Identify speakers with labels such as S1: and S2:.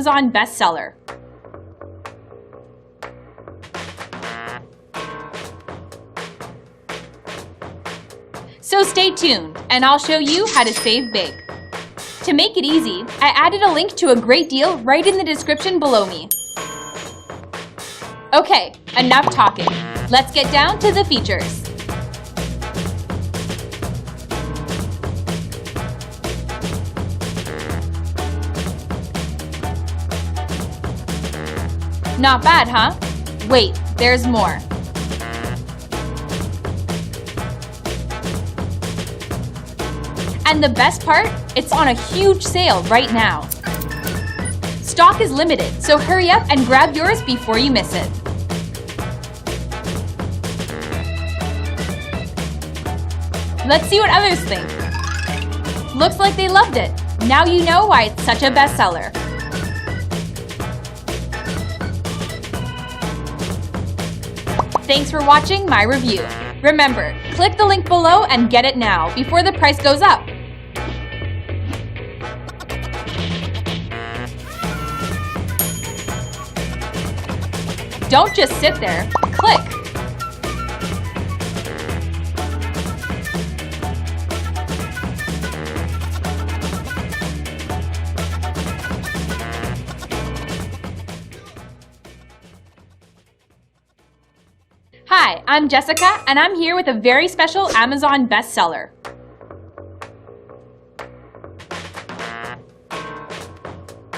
S1: Amazon bestseller. So stay tuned, and I'll show you how to save big. To make it easy, I added a link to a great deal right in the description below me. Okay, enough talking. Let's get down to the features. Not bad, huh? Wait, there's more. And the best part, it's on a huge sale right now. Stock is limited, so hurry up and grab yours before you miss it. Let's see what others think. Looks like they loved it. Now you know why it's such a bestseller. Thanks for watching my review. Remember, click the link below and get it now before the price goes up. Don't just sit there. Click. Hi, I'm Jessica, and I'm here with a very special Amazon bestseller.